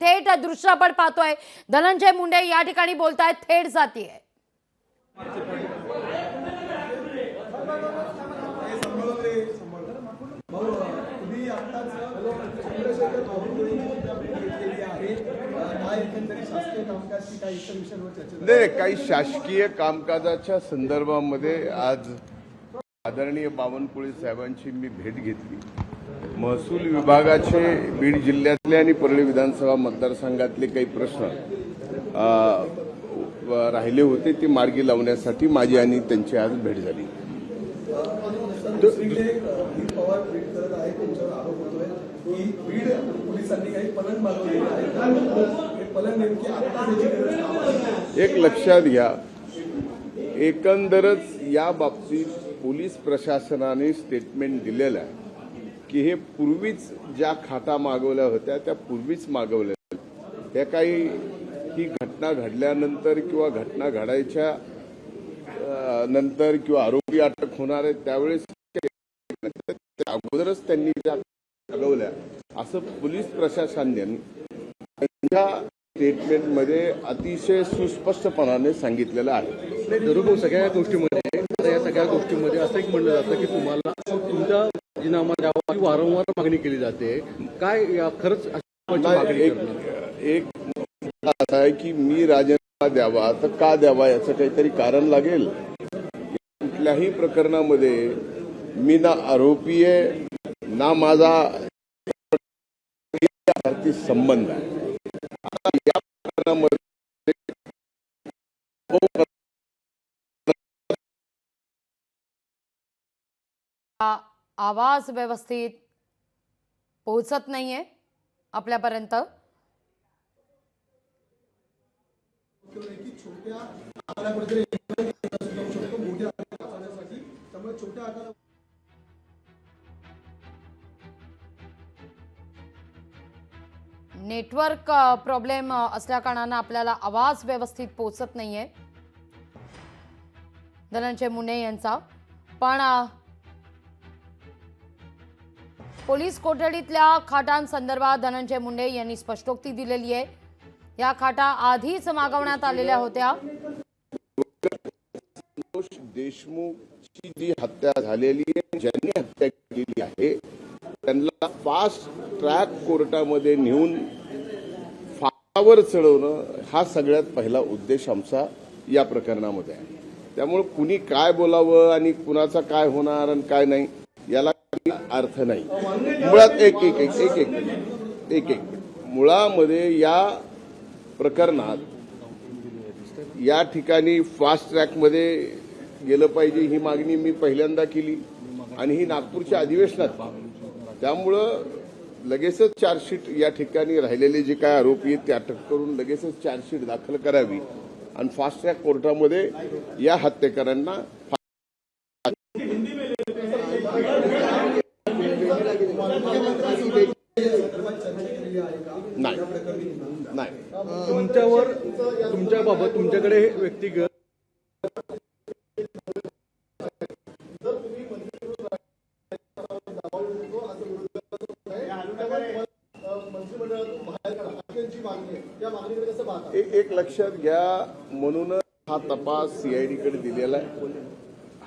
थेट दृश्य आपण पाहतोय. धनंजय मुंडे या ठिकाणी बोलतायत थेट जातीय. नाही, काही शासकीय कामकाजाच्या संदर्भामध्ये आज आदरणीय बावनकुळे साहेबांची मी भेट घेतली. महसूल विभागाचे बीड जिल्ह्यातले आणि परळी विधानसभा मतदारसंघातले काही प्रश्न राहिले होते ते मार्गी लावण्यासाठी माझी आणि त्यांची आज भेट झाली. पवार ट्विट करत आहे, त्यांच्यावर आरोप होतोय की बीड पोलिसांनी काही पलन मागवलेलं आहे. हे पलन नेमके आता त्याची गरज आहे. एक लक्षात घ्या, एकंदरच या बाबतीत पोलीस प्रशासनाने स्टेटमेंट दिलेलं आहे की हे पूर्वीच ज्या खाटा मागवल्या होत्या त्या पूर्वीच मागवल्या. त्या काही ही घटना घडल्यानंतर किंवा घटना घडायच्या नंतर किंवा आरोपी अटक होणार आहे त्यावेळेस अगोदरच त्यांनी त्या मागवल्या असं पोलीस प्रशासनाने त्यांच्या स्टेटमेंटमध्ये अतिशय सुस्पष्टपणाने सांगितलेलं आहे. दरोडो सगळ्या गोष्टीमध्ये या सगळ्या गोष्टींमध्ये असं एक म्हणलं जातं की तुम्हाला तुमचा राजीनामा द्यावा ही वारंवार मागणी केली जाते. काय खरंच एक असं आहे की मी राजीनामा द्यावा तर का द्यावा याचं काहीतरी कारण लागेल. कुठल्याही प्रकरणामध्ये मी ना आरोपी आहे ना माझा संबंध आहे. या प्रकरणामध्ये आवाज व्यवस्थित पोहोचत नाहीये आपल्यापर्यंत. छोट्या आकारामध्ये मोठ्या आकारासाठी त्यामुळे छोट्या आकारा नेटवर्क प्रॉब्लेम असल्या कारणाने आपल्याला आवाज व्यवस्थित पोहोचत नाहीये धनंजय मुंडे यांचा. पण पोलीस कोठडीतल्या खाटांसंदर्भात धनंजय मुंडे यांनी स्पष्टोक्ती दिलेली आहे. या खाटा आधीच मागवण्यात आलेल्या होत्या. देशमुखची जी हत्या झालेली आहे, ज्यांनी हत्या केली आहे त्यांना फास्ट ट्रॅक कोर्टामध्ये नेऊन फावर चढवणं हा सगळ्यात पहिला उद्देश आमचा या प्रकरणामध्ये आहे. त्यामुळे कुणी काय बोलावं आणि कुणाचा काय होणार आणि काय नाही याला अर्थ नाही. मुळात एक मुळामध्ये या प्रकरणात या ठिकाणी फास्ट ट्रॅकमध्ये गेलं पाहिजे ही मागणी मी पहिल्यांदा केली आणि ही नागपूरच्या अधिवेशनात. त्यामुळं लगेचच चार्जशीट या ठिकाणी राहिलेले जे काय आरोपी आहेत ते अटक करून लगेचच चार्जशीट दाखल करावी आणि फास्ट ट्रॅक कोर्टामध्ये या हत्येकरांना नाही. तुमच्यावर तुमच्याबाबत तुमच्याकडे व्यक्तिगत एक लक्षात घ्या, म्हणूनच हा तपास सीआयडीकडे दिलेला आहे.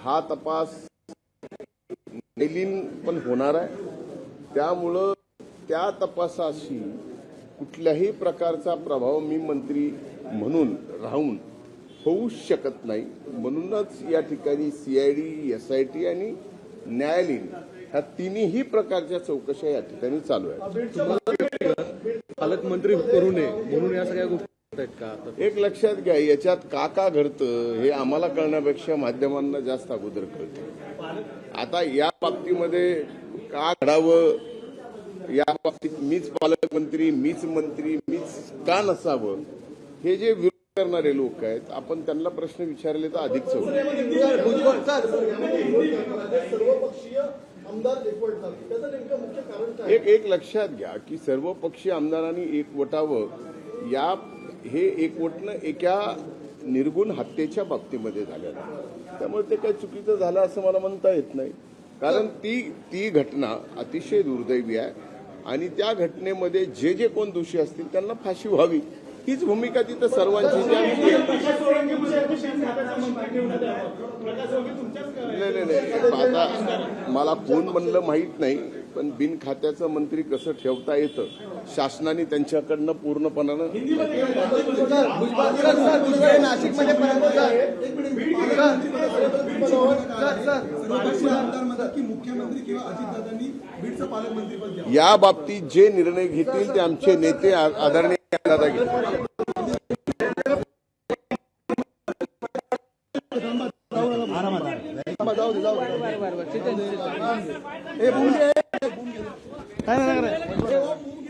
हा तपास पण होणार आहे. त्यामुळं त्या तपासाशी कुठल्याही प्रकारचा प्रभाव मी मंत्री म्हणून राहून होऊ शकत नाही. म्हणूनच या ठिकाणी सीआयडी, एसआयटी आणि न्यायालयीन ह्या तिन्ही प्रकारच्या चौकशा या ठिकाणी चालू आहेत. पालकमंत्री करू नये म्हणून या सगळ्या गोष्टी आहेत का? एक लक्षात घ्या, याच्यात का घडतं हे आम्हाला कळण्यापेक्षा माध्यमांना जास्त अगोदर कळतं. आता या बाबतीमध्ये का घडावं, या बाबतीत मीच पालकमंत्री, मीच मंत्री, मीच का नसावं, हे जे विरोध करणारे लोक आहेत आपण त्यांना प्रश्न विचारले तर अधिक एक लक्षात घ्या की सर्वपक्षीय आमदारांनी एकवटावं. या हे एकवटणं एका निर्गुण हत्येच्या बाबतीमध्ये झालेलं आहे. त्यामुळे ते काही चुकीचं झालं असं मला म्हणता येत नाही. कारण ती घटना अतिशय दुर्दैवी आहे. आणि त्या घटनेमध्ये जे जे कोण दोषी असतील त्यांना फाशी व्हावी, हीच भूमिका तिथं सर्वांची जी आमची आहे. नाही, आता मला कोण म्हणलं माहीत नाही, पण बिन खात्याचं मंत्री कसं ठेवता येतं शासनाने त्यांच्याकडनं पूर्णपणानं नाशिकमध्ये आमदार म्हणतात की मुख्यमंत्री किंवा अजितदादांनी बीडचं पालकमंत्रीपद घ्यावं. या बाबतीत जे निर्णय घेतील ते आमचे नेते आदरणीय दादा घेतील.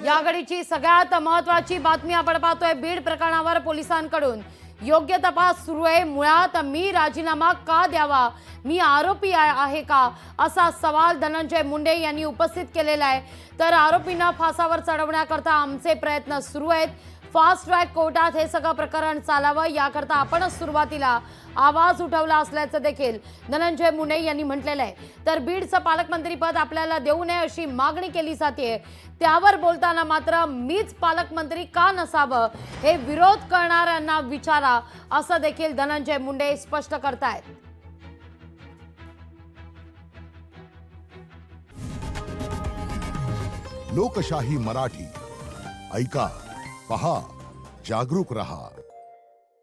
या घडीची सगळ्यात महत्वाची बातमी आपण पाहतोय. बीड प्रकरणावर पोलिसांकडून योग्य तपास सुरू आहे. मुळात मी राजीनामा का द्यावा, मी आरोपी आहे का, असा सवाल धनंजय मुंडे यांनी उपस्थित केलेला आहे. तर आरोपींना फासावर चढवण्याकरता आमचे प्रयत्न सुरू आहेत. फास्ट ट्रॅक कोर्टात हे सगळं प्रकरण चालावं याकरता आपणच सुरुवातीला आवाज उठवला असल्याचं देखील धनंजय मुंडे यांनी म्हटलेलं आहे. तर बीडचं पालकमंत्रीपद आपल्याला देऊ नये अशी मागणी केली जाते. त्यावर बोलताना मात्र मीच पालकमंत्री का नसावं हे विरोध करणाऱ्यांना विचारा, असं देखील धनंजय मुंडे स्पष्ट करतायत. लोकशाही मराठी ऐका, पहा, जागरूक रहा.